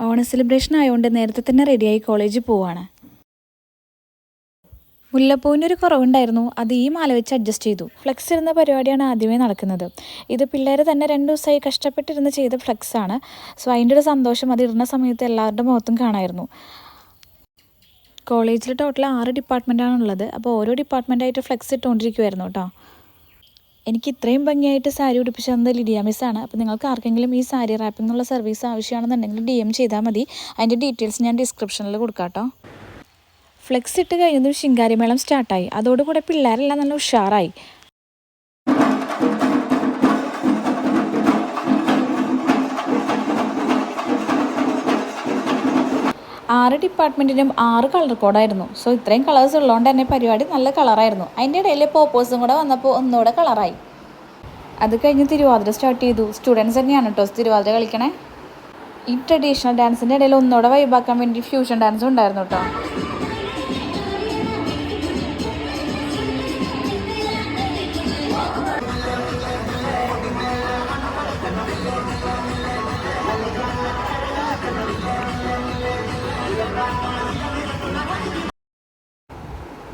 ഓണ സെലിബ്രേഷൻ ആയതുകൊണ്ട് നേരത്തെ തന്നെ റെഡിയായി കോളേജിൽ പോവാണ്. മുല്ലപ്പൂവിനൊരു കുറവുണ്ടായിരുന്നു, അത് ഈ മാല വെച്ച് അഡ്ജസ്റ്റ് ചെയ്തു. ഫ്ലെക്സ് ഇരുന്ന പരിപാടിയാണ് ആദ്യമേ നടക്കുന്നത്. ഇത് പിള്ളേർ തന്നെ 2 ദിവസമായി കഷ്ടപ്പെട്ടിരുന്ന് ചെയ്ത ഫ്ലെക്സ് ആണ്. സോ അതിൻ്റെ ഒരു സന്തോഷം അത് ഇടുന്ന സമയത്ത് എല്ലാവരുടെ മുഖത്തും കാണായിരുന്നു. കോളേജിൽ ടോട്ടൽ 6 ഡിപ്പാർട്ട്മെൻറ്റാണുള്ളത്. അപ്പോൾ ഓരോ ഡിപ്പാർട്ട്മെൻറ്റായിട്ട് ഫ്ലെക്സ് ഇട്ടുകൊണ്ടിരിക്കുമായിരുന്നു കേട്ടോ. എനിക്ക് ഇത്രയും ഭംഗിയായിട്ട് സാരി ഉടുപ്പിച്ച് തന്നത് ലിഡിയ മിസ്സാണ്. അപ്പോൾ നിങ്ങൾക്ക് ആർക്കെങ്കിലും ഈ സാരി റാപ്പിംഗുള്ള സർവീസ് ആവശ്യമാണെന്നുണ്ടെങ്കിൽ DM ചെയ്താൽ മതി. അതിൻ്റെ ഡീറ്റെയിൽസ് ഞാൻ ഡിസ്ക്രിപ്ഷനിൽ കൊടുക്കാം കേട്ടോ. ഫ്ലെക്സ് ഇട്ട് കഴിഞ്ഞതും ശിങ്കാരിമേളം സ്റ്റാർട്ടായി. അതോടുകൂടെ പിള്ളേരെല്ലാം നല്ല ഉഷാറായി. 6 ഡിപ്പാർട്ട്മെൻറ്റിനും 6 കളർ കോഡായിരുന്നു. സോ ഇത്രയും കളേഴ്സ് ഉള്ളതുകൊണ്ട് തന്നെ പരിപാടി നല്ല കളറായിരുന്നു. അതിൻ്റെ ഇടയിൽ പോപ്പോസും കൂടെ വന്നപ്പോൾ ഒന്നുകൂടെ കളറായി. അത് കഴിഞ്ഞ് തിരുവാതിര സ്റ്റാർട്ട് ചെയ്തു. സ്റ്റുഡൻസ് തന്നെയാണ് കേട്ടോ തിരുവാതിര കളിക്കണേ. ഈ ട്രഡീഷണൽ ഡാൻസിൻ്റെ ഇടയിൽ ഒന്നുകൂടെ വൈബാക്കാൻ വേണ്ടി ഫ്യൂഷൻ ഡാൻസും ഉണ്ടായിരുന്നു കേട്ടോ.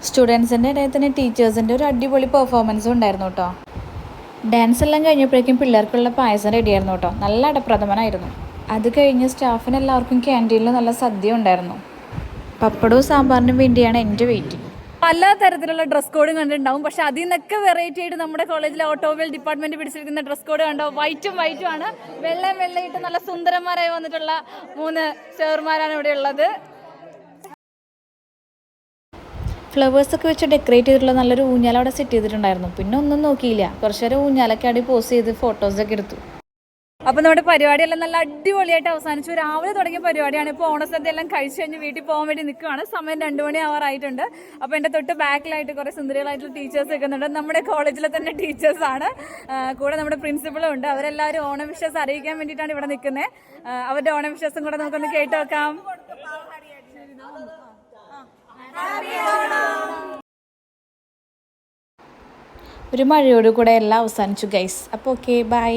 സ്റ്റുഡൻസിൻ്റെ ഇടയിൽ തന്നെ ടീച്ചേഴ്സിൻ്റെ ഒരു അടിപൊളി പെർഫോമൻസും ഉണ്ടായിരുന്നു കേട്ടോ. ഡാൻസ് എല്ലാം കഴിഞ്ഞപ്പോഴേക്കും പിള്ളേർക്കുള്ള പായസം റെഡിയായിരുന്നു കേട്ടോ. നല്ല അടപ്രഥമനായിരുന്നു. അത് കഴിഞ്ഞ് സ്റ്റാഫിനെല്ലാവർക്കും ക്യാൻറ്റീനിൽ നല്ല സദ്യ ഉണ്ടായിരുന്നു. പപ്പടവും സാമ്പാറിനും വേണ്ടിയാണ് എൻ്റെ വെയിറ്റിംഗ്. പല തരത്തിലുള്ള ഡ്രസ് കോഡും കണ്ടിട്ടുണ്ടാവും. പക്ഷെ അതിൽ നിന്നൊക്കെ വെറൈറ്റി ആയിട്ട് നമ്മുടെ കോളേജിലെ ഓട്ടോമൊബൈൽ ഡിപ്പാർട്ട്മെന്റ് പിടിച്ചിരിക്കുന്ന ഡ്രസ് കോഡ് കണ്ടോ. വൈറ്റും ആണ്. വെള്ളയിട്ട് നല്ല സുന്ദരന്മാരായി വന്നിട്ടുള്ള 3 സേർമാരാണ് ഇവിടെ ഉള്ളത്. ഫ്ലവേഴ്സൊക്കെ വെച്ച് ഡെക്കറേറ്റ് ചെയ്തിട്ടുള്ള നല്ലൊരു ഊഞ്ഞാല അവിടെ സെറ്റ് ചെയ്തിട്ടുണ്ടായിരുന്നു. പിന്നെ ഒന്നും നോക്കിയില്ല, കുറച്ച് നേരം ഊഞ്ഞാലൊക്കെ അടി പോസ് ചെയ്ത് ഫോട്ടോസൊക്കെ എടുത്തു. അപ്പോൾ നമ്മുടെ പരിപാടിയെല്ലാം നല്ല അടിപൊളിയായിട്ട് അവസാനിച്ചു. രാവിലെ തുടങ്ങിയ പരിപാടിയാണ്. ഇപ്പോൾ ഓണസദ്യ എല്ലാം കഴിച്ച് കഴിഞ്ഞ് വീട്ടിൽ പോകാൻ വേണ്ടി നിൽക്കുകയാണ്. സമയം 2 മണി ആവാറായിട്ടുണ്ട്. അപ്പോൾ എൻ്റെ തൊട്ട് ബാക്കിലായിട്ട് കുറേ സുന്ദരികളായിട്ടുള്ള ടീച്ചേഴ്സ് നിൽക്കുന്നുണ്ട്. നമ്മുടെ കോളേജിലെ തന്നെ ടീച്ചേഴ്സാണ്. കൂടെ നമ്മുടെ പ്രിൻസിപ്പളും ഉണ്ട്. അവരെല്ലാവരും ഓണം വിഷസ് അറിയിക്കാൻ വേണ്ടിയിട്ടാണ് ഇവിടെ നിൽക്കുന്നത്. അവരുടെ ഓണം വിഷസും കൂടെ നമുക്കൊന്ന് കേട്ട് വെക്കാം. ഒരു മഴയോട് കൂടെ എല്ലാം അവസാനിച്ചു ഗൈസ്. അപ്പോൾ ഓക്കെ, ബൈ.